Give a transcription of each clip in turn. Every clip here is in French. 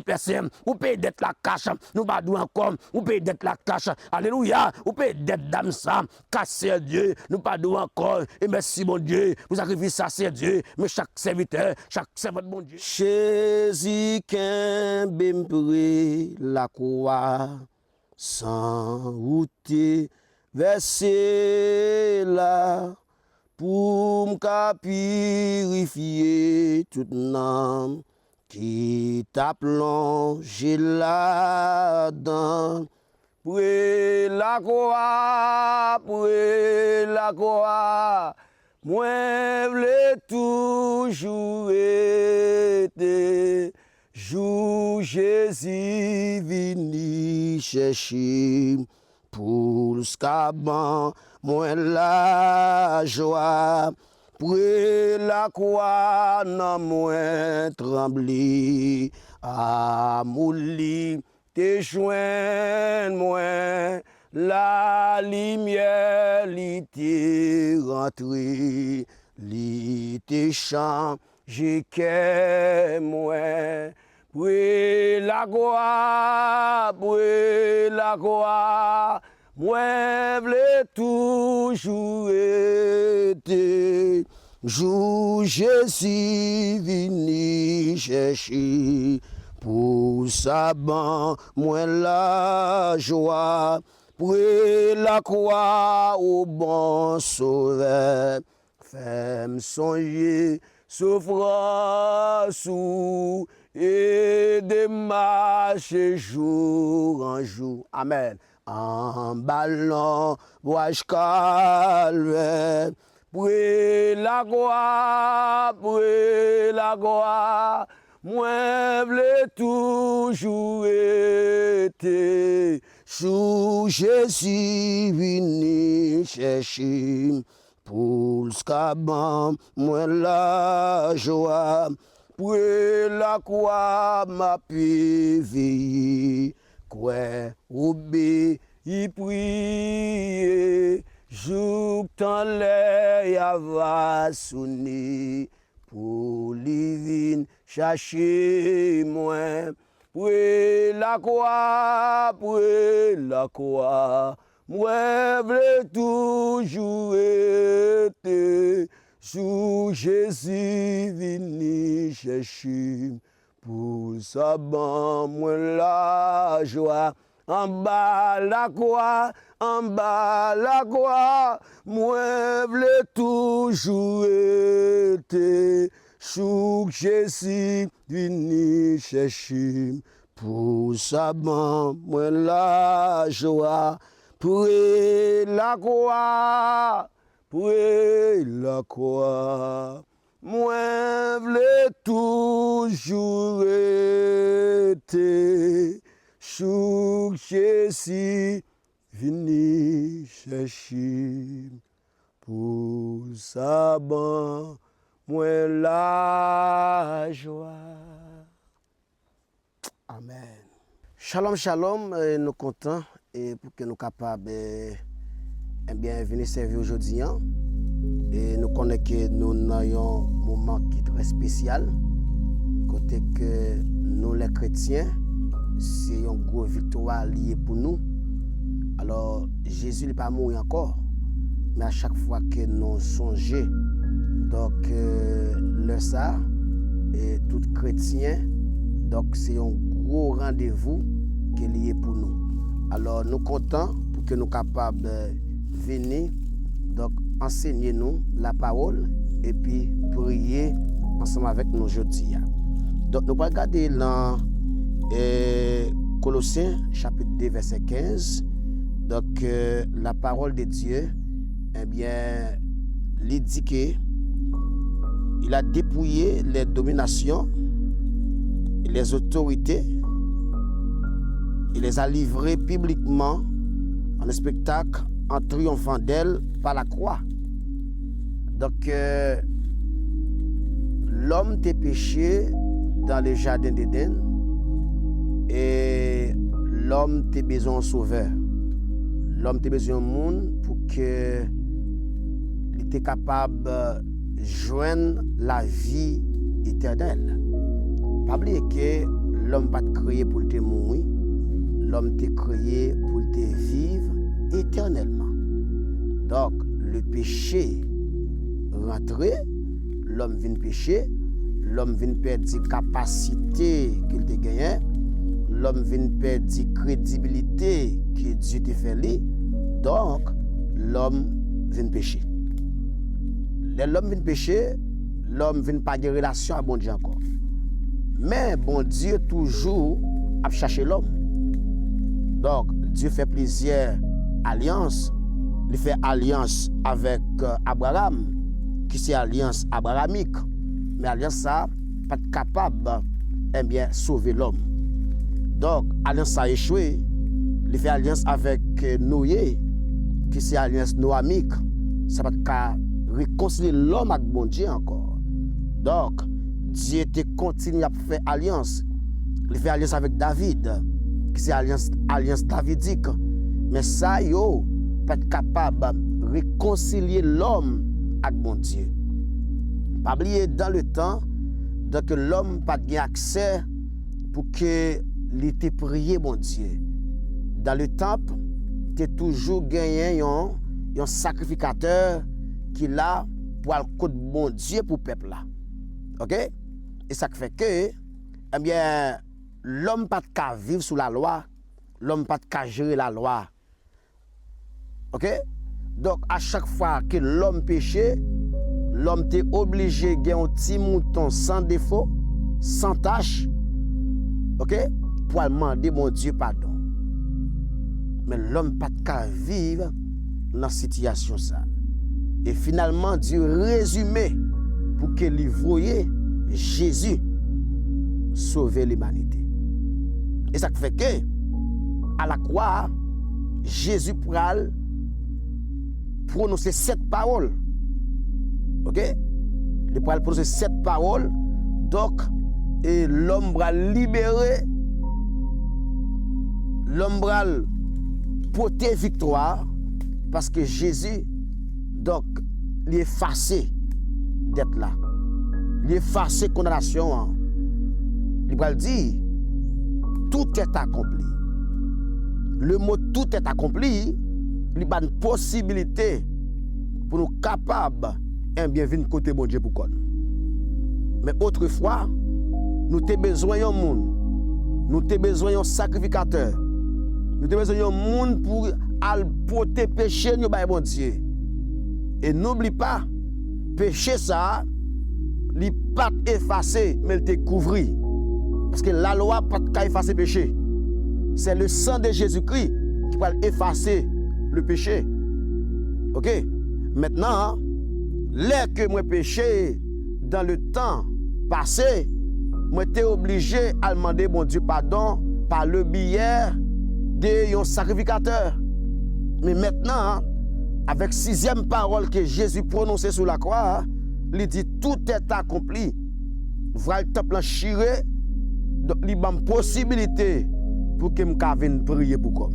personne, ou paye d'être la cache, nous pas encore, ou paye d'être la cache, alléluia, ou paye d'être dame ça, casser Dieu, nous pas encore, et merci mon Dieu, pour sacrifier ça c'est Dieu, mais chaque serviteur, chaque servant de mon Dieu. Jésus qu'un bempré la croix, sans route, versé là, pour me purifier toute âme qui t'a plongé là-dedans. Pour la croix, moi v'lais toujours été, jour Jésus vini chercher, pour le scaban, moi la joie. Pour la croix, non moins trembler, à mouli, te joindre moi, la lumière l'était rentrée, l'était changé que moi. Pour la croix, moi v'lais toujours été, jour Jésus vini chercher, pour sa ban, moi la joie, pour la croix au bon sauveur, femme songer, souffrance et démarcher jour en jour. Amen. En ballon, voyage calvaire, pour la gloire, moi v'lais toujours été, sous Jésus vini chercher, pour le scaban, moi la joie, pour la croix m'a pu veiller. Quoi, obé, y prie, jour tant l'air va sonner, pour livin chercher moi, pour la croix, moi v'lais toujours été, sous Jésus vini chercher. Pour sa ban, moi la joie, en bas la croix, moi v'lais toujours été, sous Jésus vini chercher. Pour sa ban, moi la joie, pour la croix. Moi v'lais toujours été, sous Jésus vini chercher, pour sa ban, moi la joie. Amen. Shalom, shalom, nous sommes contents et pour que nous soyons capables bien venir servir aujourd'hui. Et nous connaissons que nous avons un moment qui est très spécial. Côté que nous, les chrétiens, c'est une grosse victoire liée pour nous. Alors, Jésus n'est pas mort encore. Mais à chaque fois que nous songeons, donc, le ça, et tout chrétien, donc c'est un gros rendez-vous qui est lié pour nous. Alors, nous sommes contents pour que nous soyons capables de venir. Donc, enseignez-nous la parole et puis priez ensemble avec nous aujourd'hui. Donc, nous allons regarder dans Colossiens chapitre 2, verset 15. Donc, la parole de Dieu, eh bien, il dit qu'il a dépouillé les dominations et les autorités. Il les a livrées publiquement en un spectacle en triomphant d'elle par la croix. Donc, l'homme était péché dans le jardin d'Éden et l'homme était besoin d'un sauveur. L'homme était besoin d'un monde pour qu'il était capable de joindre la vie éternelle. Pas oublier que l'homme pas créé pour te mourir, l'homme t'est créé pour te vivre éternellement. Donc, le péché rentré, l'homme vient pécher, l'homme vient perdre capacité qu'il te gagne, l'homme vient perdre crédibilité que Dieu t'a fait lui. Donc, l'homme vient pécher. L'homme vient pécher, l'homme vient pas de relation à bon Dieu encore. Mais bon Dieu toujours a cherché l'homme. Donc, Dieu fait plusieurs alliances. Il fait alliance avec Abraham, qui c'est alliance abrahamique. Mais alliance ça, pas capable de sauver l'homme. Donc, alliance a échoué. Il fait alliance avec Noé, qui c'est alliance noamique. Ça va pas réconcilier l'homme avec bon Dieu encore. Donc, Dieu continue à faire alliance. Il fait alliance avec David, qui c'est alliance davidique. Mais ça, yo, pas capable de réconcilier l'homme avec bon Dieu. Pas oublier dans le temps, donc l'homme pas de accès pour que il te prier bon Dieu. Dans le temple, tu toujours gagné un sacrificateur qui là pour le coup de bon Dieu pour le peuple là. OK? Et ça fait que eh bien l'homme pas de vivre sous la loi, l'homme pas de gérer la loi. OK? Donc à chaque fois que l'homme péchait, l'homme était obligé de gagner un petit mouton sans défaut, sans tâche. OK? Pour demander mon Dieu pardon. Mais l'homme pas de vivre dans cette situation ça. Et finalement Dieu résumé pour que lui voyait Jésus sauver l'humanité. Et ça fait que à la croix Jésus pral prononcer cette parole. OK? Il pral prononcer cette parole. Donc et l'homme va libérer, l'homme va porter victoire parce que Jésus donc il est effacé d'être là. Il est effacé condamnation. Il va dire tout est accompli. Le mot tout est accompli, il y a une possibilité pour nous capables de venir côté bon Dieu pour qu'on. Mais autrefois, nous avons besoin d'un monde. Nous avons besoin d'un sacrificateur. Nous avons besoin d'un monde pour porter péché nous bon Dieu. Et n'oublie pas, péché ça, il n'est pas effacé, mais il te couvri. Parce que la loi n'a pas effacer péché. C'est le sang de Jésus-Christ qui va effacer le péché. OK? Maintenant, là que moi péché dans le temps passé, moi j'étais obligé à demander mon Dieu pardon par le biais de sacrificateur. Mais maintenant, avec sixième parole que Jésus prononçait sur la croix, il dit tout est accompli. Voilà le temple chiré, donc il y a une possibilité pour que je vienne prier pour comme.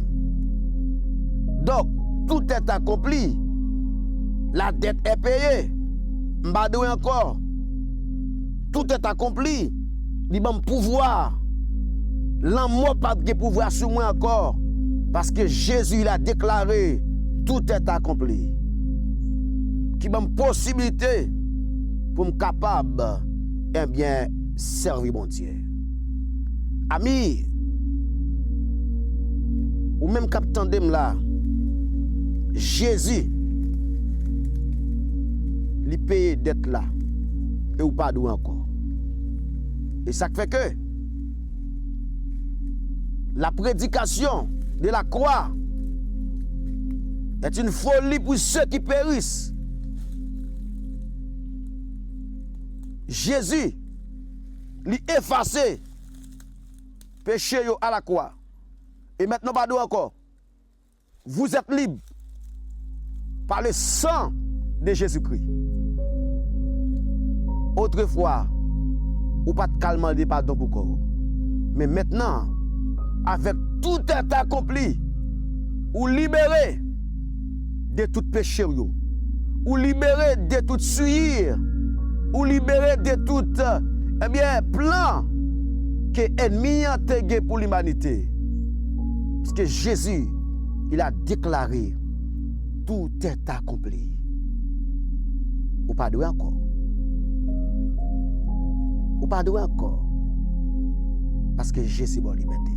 Donc, tout est accompli. La dette est payée. M'badou encore. Tout est accompli. Il y a un pouvoir. L'amour pas de pouvoir sur moi encore. Parce que Jésus il a déclaré tout est accompli. Qui m'a une possibilité pour me capable servir mon Dieu. Ami, ou même capitaine là, Jésus, il paye dette là, et ou pas d'où encore. Et ça fait que la prédication de la croix est une folie pour ceux qui périssent. Jésus, il effacé péché à la croix. Et maintenant, pas d'où encore. Vous êtes libres par le sang de Jésus-Christ. Autrefois, ou pas de calme de pardon pour corps. Mais maintenant, avec tout est accompli, ou libéré de tout péché, ou libéré de toute suie, ou libéré de tout plan que l'ennemi a été pour l'humanité. Parce que Jésus, il a déclaré, tout est accompli. Ou pas doué encore. Ou pas doué encore. Parce que Jésus est bon liberté.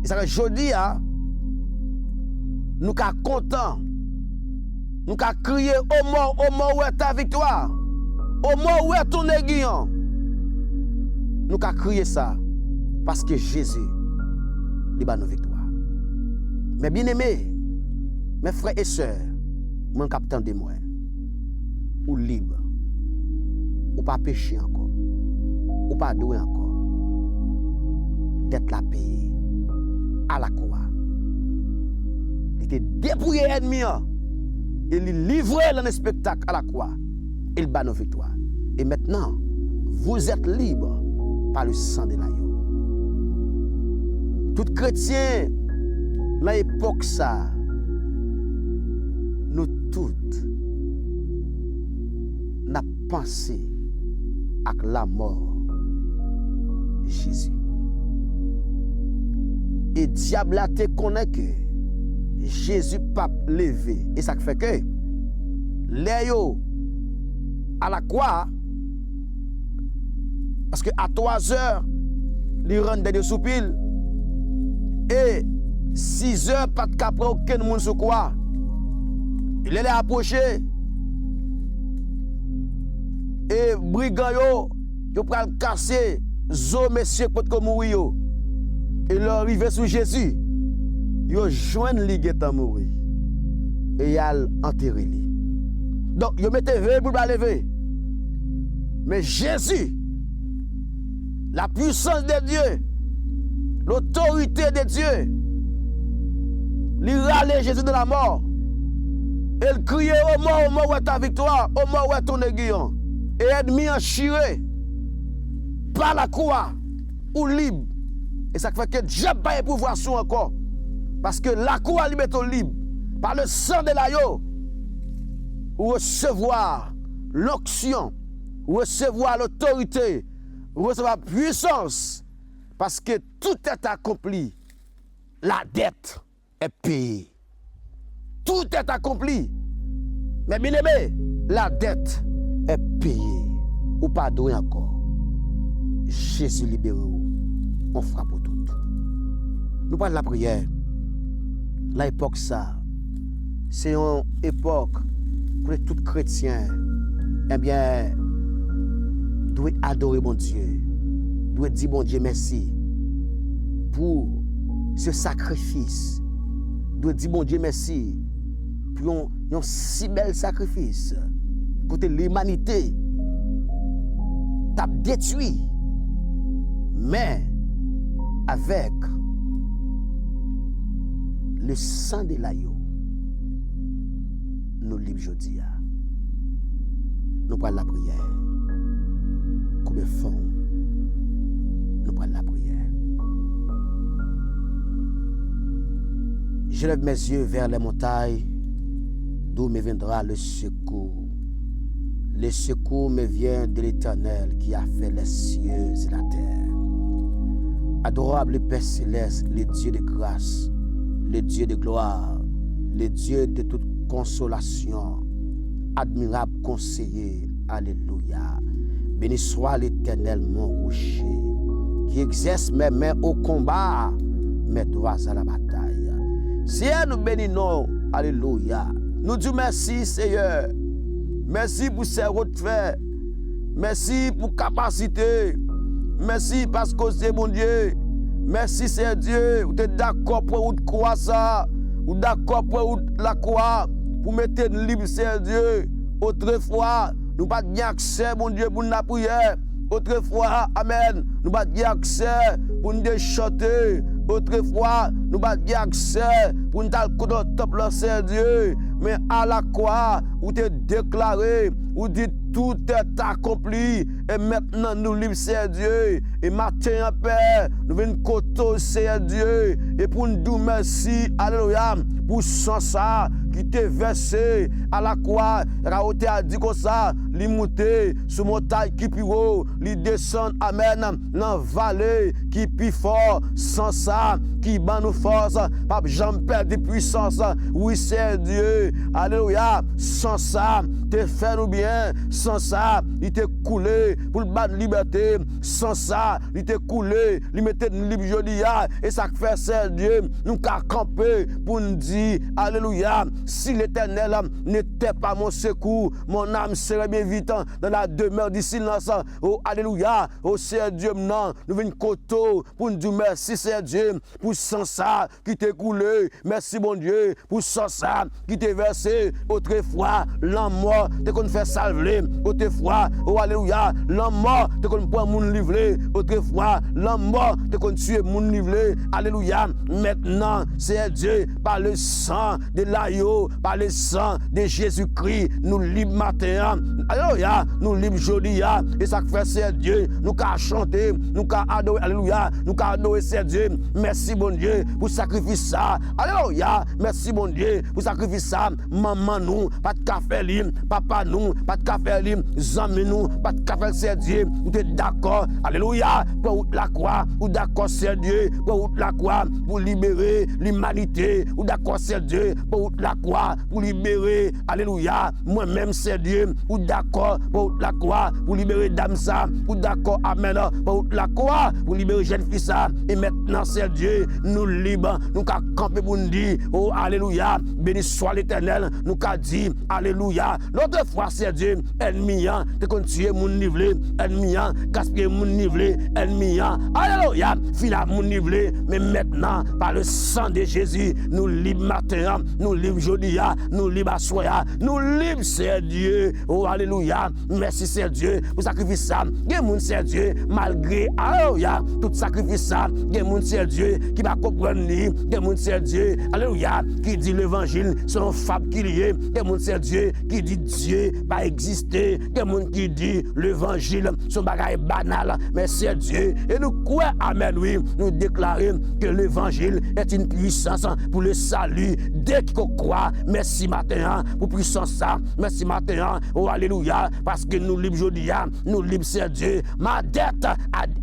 Et ça que je dis, nous sommes contents. Nous sommes crié au mort où est ta victoire. Au mort où est ton aiguillon. Nous avons crié ça parce que Jésus il a nos victoires. Mais bien aimés, mes frères et sœurs, mon capitaine de moi, ou libre, ou pas péché encore, ou pas doué encore, d'être la paix à la croix. Il était dépouillé ennemi et il livré dans le spectacle à la croix. Il bat nos victoires. Et maintenant, vous êtes libres par le sang de l'agneau. Tout chrétien, dans l'époque ça, nous toutes, n'a pensé à la mort de Jésus. Et diable a te connaît que Jésus pas levé. Et ça fait que les à la croix, parce que à 3 heures, il rentre des soupirs. Et 6 heures, pas de capre, aucun monde se croit. Il est approché. Et brigand yo pral casser zo monsieur pour que mourir. Et leur arrivé sur Jésus. Yo joindre li getan mourir. Et y a enterré li. Donc yo mette veille pour pas lever. Mais Jésus, la puissance de Dieu, l'autorité de Dieu, il râlait Jésus de la mort. Il criait au mort où est ta victoire, au mort où est ton aiguillon. Et ennemi en chiré par la croix ou libre. Et ça fait que Dieu n'a pas de pouvoir sur encore. Parce que la croix libère ton libre. Par le sang de l'agneau, ou recevoir l'onction, ou recevoir l'autorité, ou recevoir la puissance. Parce que tout est accompli. La dette est payée. Tout est accompli. Mais bien aimé, la dette est payée. Ou pas doué encore. Jésus libère. On fera pour tout. Nous parlons de la prière. L'époque ça, c'est une époque pour tout chrétien, eh bien, doit adorer mon Dieu, doit dire bon Dieu merci pour ce sacrifice, doit dire bon Dieu merci pour un si bel sacrifice, côté l'humanité t'a détruit, mais avec le sang de l'agneau, nous libres aujourd'hui. Nous prenons la prière. Comme fond, nous prenons la prière. Je lève mes yeux vers les montagnes, d'où me viendra le secours. Le secours me vient de l'Éternel qui a fait les cieux et la terre. Adorable Père céleste, le Dieu de grâce, le Dieu de gloire, le Dieu de toute consolation, admirable conseiller, alléluia. Béni soit l'Éternel, mon rocher, qui exerce mes mains au combat, mes doigts à la bataille. Seigneur, nous bénissons, alléluia. Nous disons merci, Seigneur. Merci pour ces retraits. Merci pour capacité. Merci parce que c'est mon Dieu. Merci, c'est Dieu. Vous êtes d'accord pour vous croire ça. Vous êtes d'accord pour la croix. Pour mettre libre, c'est Dieu. Autrefois, nous n'avons pas accès, mon Dieu, pour la prière. Autrefois, Amen, nous n'avons pas accès pour nous chanter. Autrefois, nous n'avons pas accès pour nous aller top c'est Dieu. Mais à la croix, vous êtes déclaré, vous dites tout est accompli. Et maintenant, nous libres, c'est Dieu. Et matin, Père, nous venons côté, c'est Dieu. Et pour nous dire merci, alléluia, pour sang ça, qui te versé à la croix. Raoté a dit comme ça, li monté sur montagne qui plus haut, li descend, amen, dans vallée qui plus fort, sans ça, qui bat nous force, pas jamais perdre puissance. Oui, c'est Dieu, alléluia, sans ça, te fait nous bien, sans ça, il te coulé pour le battre liberté, sans ça, il te coulé, il mettait nous libre jodi, et ça fait c'est Dieu, nous qu'a camper pour nous dire, alléluia, si l'Éternel n'était pas mon secours, mon âme serait bien vite dans la demeure du silence. Oh, alléluia, oh, c'est Dieu, non, nous venons koto pour nous dire merci, c'est Dieu, pour sans ça qui t'est coulé, merci, bon Dieu, pour sans ça qui t'est versé, autrefois, l'homme mort, t'es qu'on fait salver, autrefois, oh, alléluia, l'homme mort, t'es qu'on prend mon livré, autrefois, l'homme mort, t'es qu'on tue mon livré, alléluia, maintenant, c'est Dieu, par le sang de l'agneau, par le sang de Jésus-Christ, nous libre matin, alléluia, nous libre jodi, et ça fait c'est Dieu, nous qu'à chanter, nous qu'à adorer, alléluia, nous qu'à adorer c'est Dieu, merci bon Dieu pour sacrifice ça, alléluia, merci bon Dieu pour sacrifice ça, maman nous, pas de café lim, papa nous, pas de café lim, zami nous, pas de café c'est Dieu, vous êtes d'accord, alléluia, pour la croix, ou d'accord c'est Dieu, pour la croix, pour libérer l'humanité, ou d'accord c'est Dieu, pour la croix, pour libérer, alléluia, moi-même c'est Dieu, ou d'accord, pour la croix, pour libérer dame ça, ou d'accord, amen, pour la croix, pour libérer jeune fille ça, et maintenant c'est Dieu, nous libre, nous qu'a campé pour nous dire, oh alléluia, béni soit l'Éternel, nous qu'a dit, alléluia, l'autre fois c'est Dieu, ennemi, te continuer mon nivelé, ennemi, gaspiller mon nivelé, ennemi, alléluia, fila mon nivelé, mais maintenant, par le sang de Jésus, nous libre matin, nous libre jeudi, nous libre à soir, nous libre c'est Dieu, oh alléluia, merci c'est Dieu, pour sacrifice ça, il moun c'est Dieu, malgré, alléluia, tout sacrifice ça, il moun c'est Dieu, qui va comprendre, il moun c'est Dieu, alléluia, qui dit l'évangile, c'est un fable qui lié, il moun c'est Dieu, qui dit Dieu pas exister, il moun qui dit l'évangile, son bagage banal, mais c'est Dieu, et nous croyons, amen, oui, nous déclarons que l'évangile est une puissance pour le salut, dès qu'on croit, merci matin, pour puissance ça, merci matin, oh alléluia, parce que nous libres aujourd'hui, nous libres c'est Dieu, ma dette,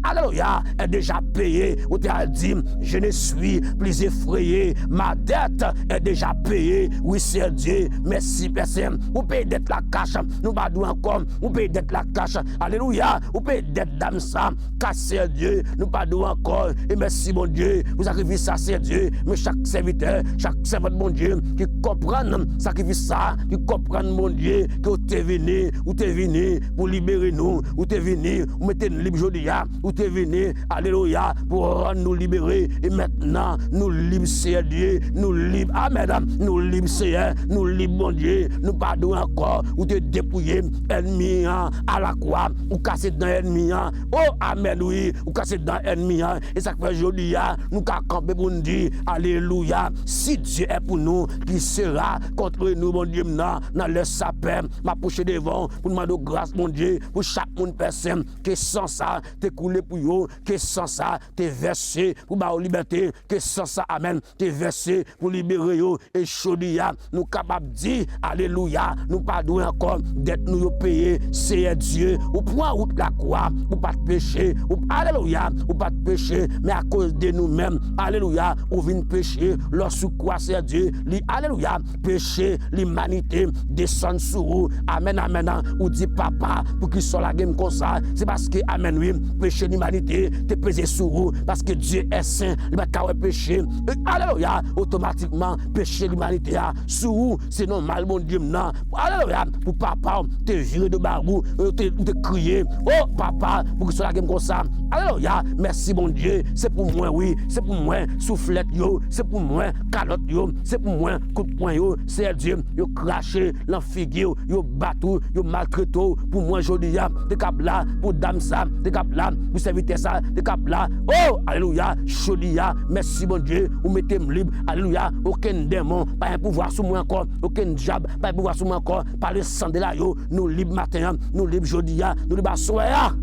alléluia, est déjà payée, ou tu as dit, je ne suis plus effrayé, ma dette est déjà payée, oui c'est Dieu, merci personne, vous payez dette la cache, nous badou encore, vous payez dette la cache, alléluia, vous payez dette d'âme ça, car c'est Dieu, nous badou encore, et merci mon Dieu, vous sacrifiez ça c'est Dieu, mais chaque serviteur, chaque servant mon Dieu, qui comprend, sacrifice ça, qui comprend mon Dieu, que vous êtes venu pour libérer nous, vous êtes venu, vous mettez nous libres aujourd'hui, vous êtes venu, alléluia, pour rendre nous libérer, et maintenant, nous libres c'est Dieu, nous libres, amen, nous libres c'est, nous libres mon Dieu, nous pardonnons encore, vous êtes dépouillé, ennemi, à la croix, vous cassez dans l'ennemi, oh, amen, oui, vous cassez dans l'ennemi, et ça fait aujourd'hui, nous camper pour nous dire, alléluia, si Dieu est pour nous, qui sera contre nous, mon Dieu, dans le sapin, m'a poussé devant, pour demander grâce, mon Dieu, pour chaque monde personne, que sans ça, t'es coulé pour eux, que sans ça, t'es versé pour ma liberté, que sans ça, amen, t'es versé pour libérer eux, et chaudia, nous capables de dire, alléluia, nous pardonnons encore, d'être nous payés, c'est Dieu, ou point route la croix, ou pas de péché, ou alléluia, ou pas de péché, mais à cause de nous-mêmes, alléluia, ou vient péché, lorsque quoi c'est Dieu, alléluia, péché, l'humanité, descend sur vous, amen, amen, ou dit papa, pour qu'il soit la game comme ça, c'est parce que, amen, oui, péché l'humanité, te pesé sur vous, parce que Dieu est saint, il va pas péché, alléluia, automatiquement, péché l'humanité, sur vous, c'est normal, mon Dieu, non, alléluia, pour papa, te virer de barou, te crier, oh papa, pour qu'il soit la game comme ça, alléluia, merci, mon Dieu, c'est pour moi, oui, c'est pour moi, soufflette, yo, c'est pour moi, calotte, yo, c'est pour moi, coup de poing, yo, c'est Dieu, yo craché, l'enfigure, yo batou, yo maltraité, pour moi, jodi, te cap là, pour dame ça, te cap là, pour serviteur ça, te cap là, oh, alléluia, jodi, merci, mon Dieu, vous mettez-moi libre, alléluia, aucun démon, pas un pouvoir sur moi encore, aucun diable, pas un pouvoir sur moi encore, par le sang de la yo, nous libres matin, nous libres jodi, nous libres soir.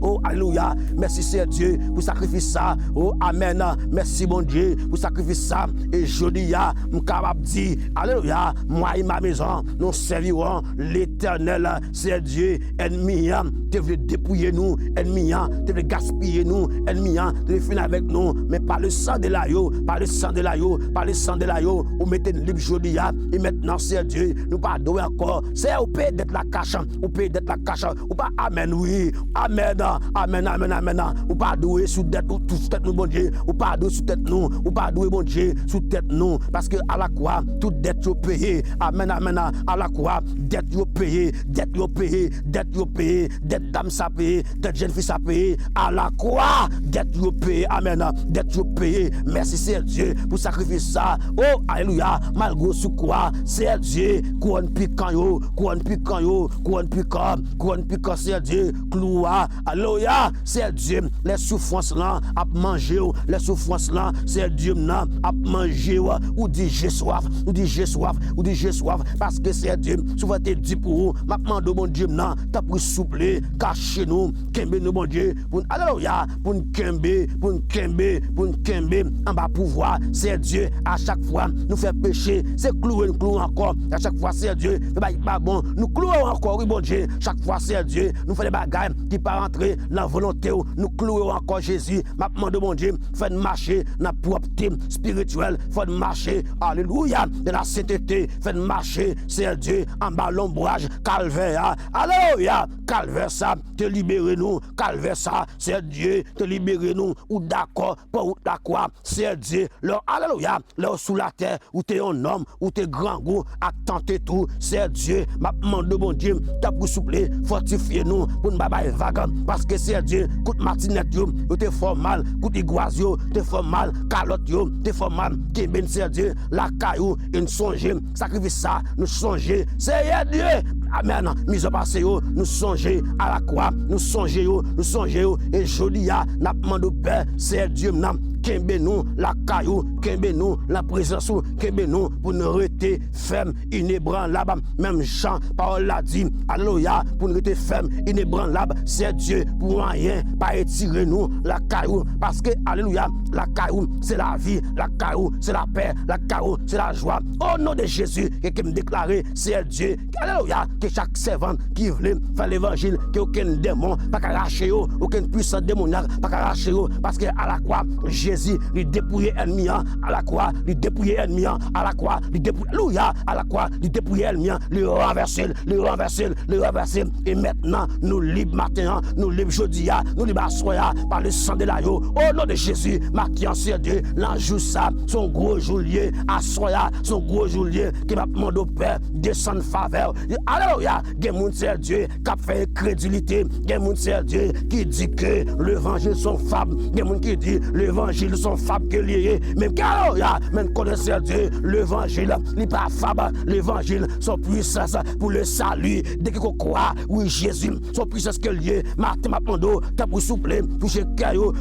Oh, alléluia. Merci, Seigneur Dieu, pour sacrifice ça. Oh, amen. Merci, mon Dieu, pour sacrifice ça. Et je dis, je suis capable de dire, alléluia, moi et ma maison, nous servirons l'Éternel, Seigneur Dieu. Ennemi, tu veux dépouiller nous. Ennemi, tu veux gaspiller nous. Ennemi, tu veux finir avec nous. Mais par le sang de l'agneau, par le sang de l'agneau, par le sang de l'agneau, vous mettez une libre jolie. Et maintenant, Seigneur Dieu, nous pardonnons encore. C'est au pays d'être la cache. Au pays d'être la cache. Ou pas, amen, oui. Amen, amen, amen, amen. Ou pas doué sous tête nous, bon Dieu. Ou pas doué sous tête nous. Ou pas doué, bon Dieu, sous tête nous. Parce que à la croix, toute dette est payée. Amen, amen. À la croix, dette est payée. Dette est payée. Dette est payée. Dette d'âme ça payée. Dette jeune fille ça payée. À la croix, dette est payée. Amen. Dette est payée. Merci, Seigneur Dieu, pour sacrifier ça. Oh, alléluia. Malgré sous quoi, Seigneur Dieu, couronne piquant yo, couronne piquant yo, couronne piquant, Seigneur Dieu, cloua. Alléluia. Seigneur Dieu, les souffrances là, à manger, les souffrances là, Seigneur Dieu, là, à manger, ou dit j'ai soif, ou dit j'ai soif, ou dit j'ai soif, parce que Seigneur Dieu, souvent t'es dit pour vous, ma demande mon Dieu, là, t'as pris souple, caché nous, kembe nous, mon Dieu, pour alléluia, pour nous kembe, en bas pouvoir, Seigneur Dieu, à chaque fois, nous fait pécher, c'est clouer encore, à chaque fois, Seigneur Dieu, pas bon, nous clouons encore, oui, bon Dieu, chaque fois, Seigneur Dieu, nous faisons des bagailles qui pas rentrer dans la volonté, nous clouons encore Jésus, ma demande mon Dieu, fait marcher dans la propreté spirituelle, fait marcher, alléluia, de la sainteté, fait marcher, Seigneur Dieu, en bas l'ombrage, calvaire, alléluia, calvaire ça, te libérer nous, calvaire ça, Seigneur Dieu, te libérer nous, ou d'accord, pour la croix, Seigneur Dieu, leur alléluia, leur sous la terre, où t'es un homme, où t'es grand goût, à tenter tout, Seigneur Dieu, ma demande mon Dieu, t'as pour souffler, fortifier nous, pour ne pas vague, parce que Seigneur Dieu, coûte matinette, yo, t'es fort mal, coûte iguaz, yo, t'es fort mal, calotte, yo, t'es fort mal, qui ben, Seigneur Dieu, la caillou, une songe, sacrifice ça, nous songer, Seigneur Dieu, amen, mise au passé, yo, nous songer à la croix, nous songer, yo, et jolia, n'a demandé au Père, Seigneur Dieu, kembe nous, la caillou, kembe nous, la présence, kembe nous, pour nous rester ferme, inébranlable, même chant, parole l'a dit, alléluia, pour nous rester ferme, inébranlable, c'est Dieu, pour rien, pas étirer nous, la caillou, parce que, alléluia, la caillou, c'est la vie, la caillou, c'est la paix, la caillou, c'est la joie, au nom de Jésus, qui me déclarer, c'est Dieu, alléluia, que chaque servant qui voulait faire l'évangile, qu'aucun démon, pas qu'arracher, aucun puissant démoniaque, pas qu'arracher, parce que à la croix, Jésus, il dépouillait ennemi à la croix, il dépouillait ennemi à la croix, il dépouillait, alléluia, à la croix, il dépouillait ennemi, le renverser, et maintenant, nous libres matin, nous libres jeudi, nous libres soir, par le sang de l'agneau, au nom de Jésus, marqué en Dieu, l'ange ça, son gros joulier, à soir, son gros joulier, qui va demander au Père, descendre faveur, alléluia, il y a mon Dieu, qui a fait crédulité, il y a mon Dieu, qui dit que l'évangile sont fables, il y a mon qui dit l'évangile sont fables que liés, même alléluia, même connaisseur Dieu, l'évangile, n'est pas fable, l'évangile, son puissance pour le salut, dès qu'on croit, oui Jésus, son puissance que lié, Martin Mapando, t'as pour souffler, toucher caillou,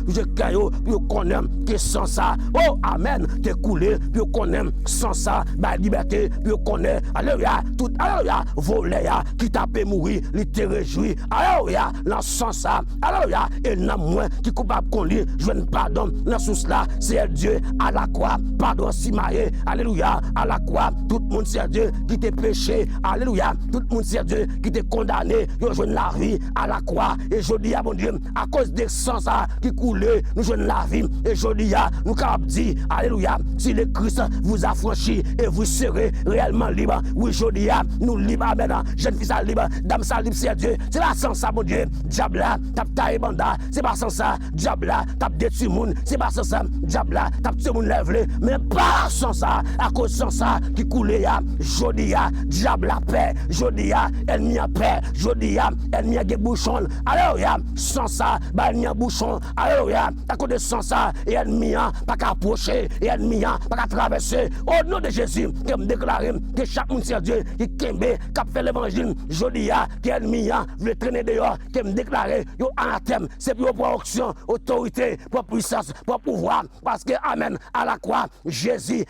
pour qu'on aime que sans ça, oh amen, t'es coulé, pour qu'on aime sans ça, bah liberté, pour qu'on aime, alléluia, tout, alléluia, voler, qui t'a fait mourir, il te réjouit, alléluia, dans sans ça, alléluia, et non moins, qui coupable qu'on lit, je veux pardon, dans sous cela, c'est Dieu, à la croix, pardon si maillé, alléluia, à la croix, tout le monde c'est Dieu, qui t'a péché, alléluia, tout le monde c'est Dieu, qui t'a condamné, yo jeune la vie, à la croix, et je dis à mon Dieu, à cause des sang ça, qui coulait, nous jeune la vie, et je dis à, nous capable dit, alléluia, si le Christ vous a franchi, et vous serez réellement libre, oui je dis à, nous libre, amen, jeune fille ça libre, dame ça libre, c'est Dieu, c'est pas sans ça mon Dieu, diable là, tape taille banda, c'est pas sans ça, diable là, tape détruit monde, c'est pas sans ça, diable là, tape tout le monde lève, mais pas sans ça, à cause sans ça, qui coulait ya, jodi ya, diable la paix, jodi ya, ennemi a paix, jodi ya, ennemi a des bouchons, alléluia, sans ça, bah ennemi a bouchon, alléluia, à cause de sans ça, et ennemi a pas qu'à approcher, et ennemi a pas qu'à traverser, au nom de Jésus, que me déclarer que chaque monde c'est Dieu, qui kembe, qui a fait l'évangile, jodi ya, qui ennemi a, veut traîner dehors, que me déclarer, yo anathème, c'est pour option, autorité, pour puissance, pour pouvoir. Parce que, amen, à la croix, Jésus,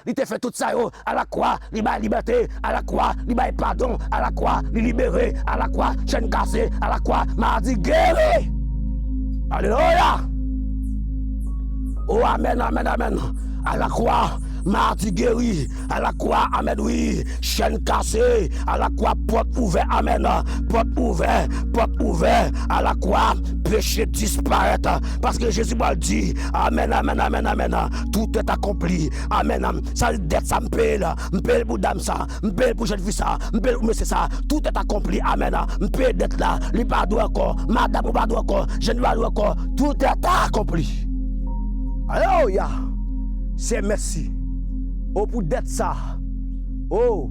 il te fait tout ça, à la croix, il m'a liberté, à la croix, il m'a pardon, à la croix, il libéré, à la croix, chaîne cassée, à la croix, m'a dit guéri. Alléluia. Oh, amen, amen, amen. À la croix, mardi guéri, à la croix, amen, oui, chaîne cassée, à la croix, porte ouverte, amen, porte ouverte, à la croix, péché disparaître, parce que Jésus m'a dit, amen, amen, amen, amen, tout est accompli, amen, ça dette, ça me paye pour dame ça, me paye pour jeune fille ça, me paye pour monsieur ça, tout est accompli, amen, me paye d'être là, les pardon encore, madame pardon encore, jeune pardon encore, tout est accompli. Alléluia. C'est merci. Oh, pour dette ça. Oh,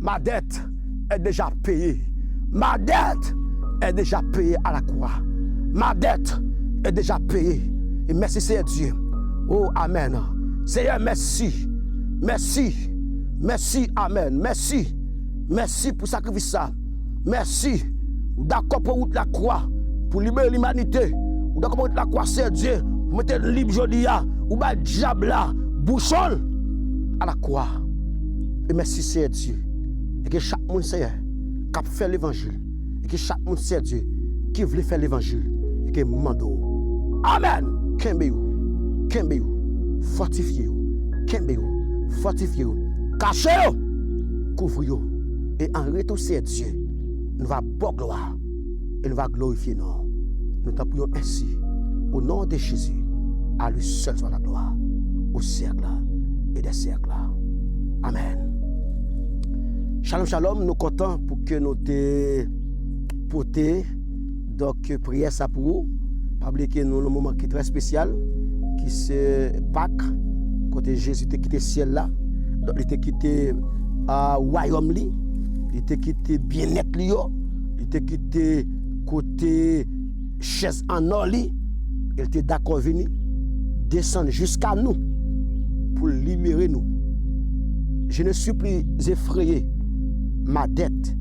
ma dette est déjà payée. Ma dette est déjà payée à la croix. Ma dette est déjà payée. Et merci, Seigneur Dieu. Oh, amen. Seigneur, merci. Merci. Merci, amen. Merci. Merci pour sacrifice ça. Merci. D'accord pour la croix. Pour libérer l'humanité. D'accord pour la croix, Seigneur Dieu. Vous mettez le libre aujourd'hui, ou bien le diable là, bouchon à la croix. Et merci, Seigneur Dieu. Et que chaque monde, Seigneur, qui fait l'évangile. Et que chaque monde, Seigneur Dieu, qui veut faire l'évangile. Et que mando. Amen. Kembeyou. Kembeyou. Fortifiez-vous. Kembeyou. Fortifiez-vous. Cachez-vous. Couvrez-vous. Et en retour, Seigneur Dieu, nous va bon gloire. Et nous va glorifier nous. Nous t'en prions ainsi. Au nom de Jésus, à lui seul soit la gloire, au siècle et des siècles. Amen. Shalom, shalom, nous sommes contents pour que nous te porté. Donc, prière ça pour vous. Pas oublier que nous avons un moment qui est très spécial, qui c'est Pâques, côté Jésus t'a quitté le ciel là. Donc, il t'a quitté royaume li, il t'a quitté bien-être li, il t'a quitté côté chaise en or li. Il était d'accord venir descendre jusqu'à nous pour libérer nous. Je ne suis plus effrayé. Ma dette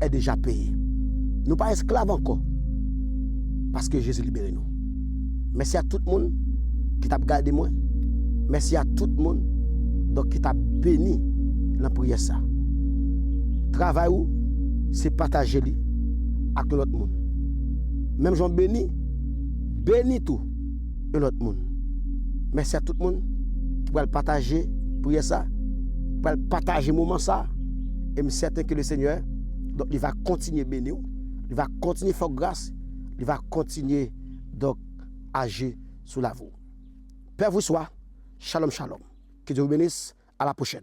est déjà payée. Nous ne sommes pas esclaves encore. Parce que Jésus libère nous. Merci à tout le monde qui t'a gardé moi. Merci à tout le monde donc, qui t'a béni dans la prière. Travail, c'est partager avec l'autre monde. Même Jean béni tout l'autre monde. Merci à tout le monde qui va partager prière ça, qui va partager moment ça. Et je suis certain que le Seigneur, donc, il va continuer bénir, il va continuer faire grâce, il va continuer donc agir sur la voie. Père vous soit, shalom shalom. Que Dieu vous bénisse, à la prochaine.